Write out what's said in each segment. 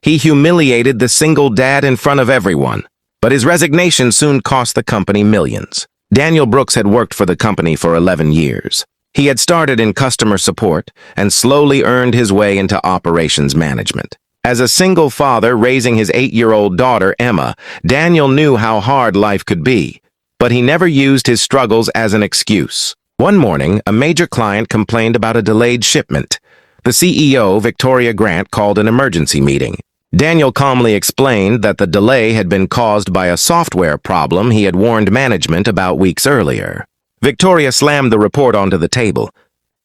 He humiliated the single dad in front of everyone. But his resignation soon cost the company millions. Daniel Brooks had worked for the company for 11 years. He had started in customer support and slowly earned his way into operations management. As a single father raising his 8-year-old daughter, Emma, Daniel knew how hard life could be, but he never used his struggles as an excuse. One morning, a major client complained about a delayed shipment. The CEO, Victoria Grant, called an emergency meeting. Daniel calmly explained that the delay had been caused by a software problem he had warned management about weeks earlier. Victoria slammed the report onto the table.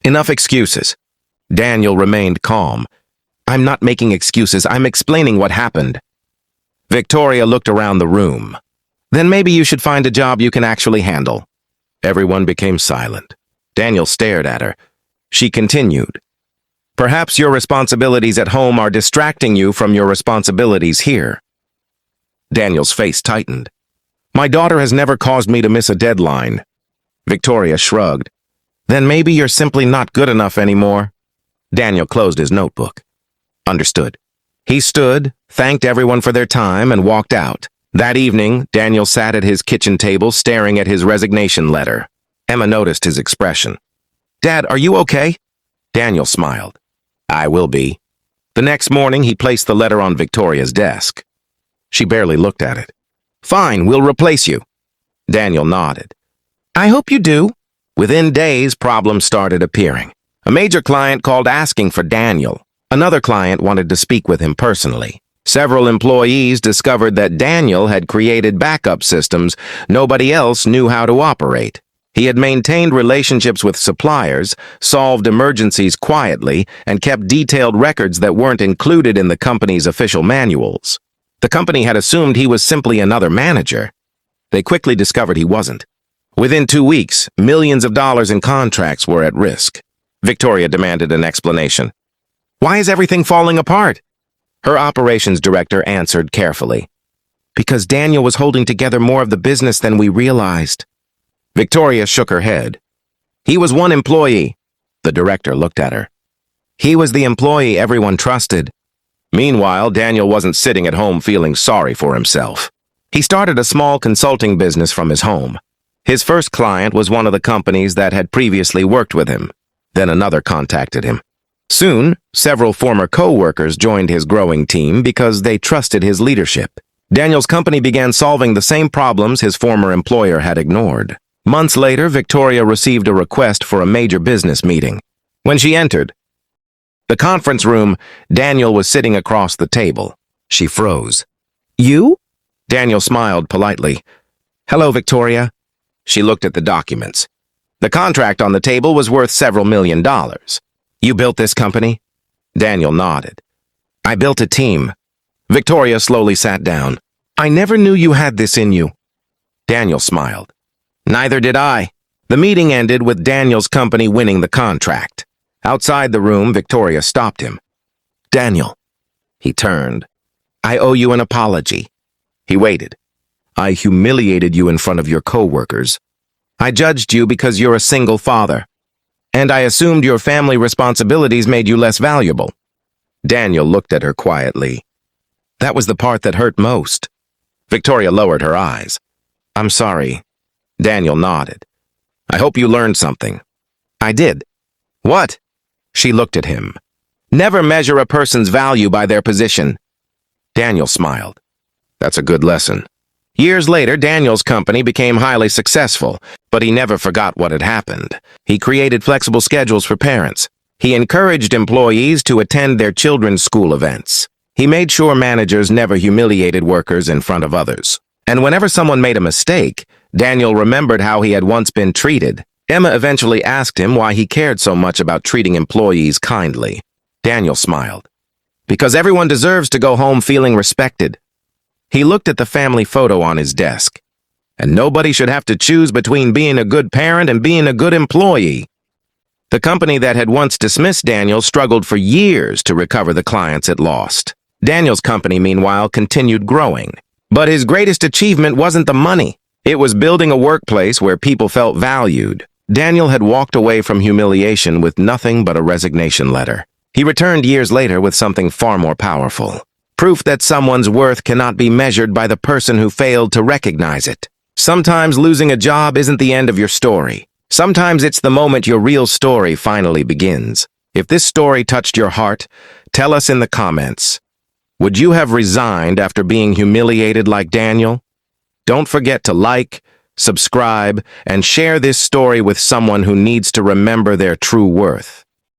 Enough excuses. Daniel remained calm. I'm not making excuses, I'm explaining what happened. Victoria looked around the room. Then maybe you should find a job you can actually handle. Everyone became silent. Daniel stared at her. She continued. Perhaps your responsibilities at home are distracting you from your responsibilities here. Daniel's face tightened. My daughter has never caused me to miss a deadline. Victoria shrugged. Then maybe you're simply not good enough anymore. Daniel closed his notebook. Understood. He stood, thanked everyone for their time, and walked out. That evening, Daniel sat at his kitchen table staring at his resignation letter. Emma noticed his expression. Dad, are you okay? Daniel smiled. I will be. The next morning, he placed the letter on Victoria's desk. She barely looked at it. Fine, we'll replace you. Daniel nodded. I hope you do. Within days, problems started appearing. A major client called asking for Daniel. Another client wanted to speak with him personally. Several employees discovered that Daniel had created backup systems nobody else knew how to operate. He had maintained relationships with suppliers, solved emergencies quietly, and kept detailed records that weren't included in the company's official manuals. The company had assumed he was simply another manager. They quickly discovered he wasn't. Within 2 weeks, millions of dollars in contracts were at risk. Victoria demanded an explanation. Why is everything falling apart? Her operations director answered carefully. Because Daniel was holding together more of the business than we realized. Victoria shook her head. He was one employee. The director looked at her. He was the employee everyone trusted. Meanwhile, Daniel wasn't sitting at home feeling sorry for himself. He started a small consulting business from his home. His first client was one of the companies that had previously worked with him. Then another contacted him. Soon, several former co-workers joined his growing team because they trusted his leadership. Daniel's company began solving the same problems his former employer had ignored. Months later, Victoria received a request for a major business meeting. When she entered the conference room, Daniel was sitting across the table. She froze. You? Daniel smiled politely. Hello, Victoria. She looked at the documents. The contract on the table was worth several $1 million. You built this company? Daniel nodded. I built a team. Victoria slowly sat down. I never knew you had this in you. Daniel smiled. Neither did I. The meeting ended with Daniel's company winning the contract. Outside the room, Victoria stopped him. Daniel. He turned. I owe you an apology. He waited. I humiliated you in front of your co-workers. I judged you because you're a single father. And I assumed your family responsibilities made you less valuable. Daniel looked at her quietly. That was the part that hurt most. Victoria lowered her eyes. I'm sorry. Daniel nodded. I hope you learned something. I did. What? She looked at him. Never measure a person's value by their position. Daniel smiled. That's a good lesson. Years later, Daniel's company became highly successful, but he never forgot what had happened. He created flexible schedules for parents. He encouraged employees to attend their children's school events. He made sure managers never humiliated workers in front of others. And whenever someone made a mistake, Daniel remembered how he had once been treated. Emma eventually asked him why he cared so much about treating employees kindly. Daniel smiled. Because everyone deserves to go home feeling respected. He looked at the family photo on his desk. And nobody should have to choose between being a good parent and being a good employee. The company that had once dismissed Daniel struggled for years to recover the clients it lost. Daniel's company, meanwhile, continued growing. But his greatest achievement wasn't the money. It was building a workplace where people felt valued. Daniel had walked away from humiliation with nothing but a resignation letter. He returned years later with something far more powerful. Proof that someone's worth cannot be measured by the person who failed to recognize it. Sometimes losing a job isn't the end of your story. Sometimes it's the moment your real story finally begins. If this story touched your heart, tell us in the comments. Would you have resigned after being humiliated like Daniel? Don't forget to like, subscribe, and share this story with someone who needs to remember their true worth.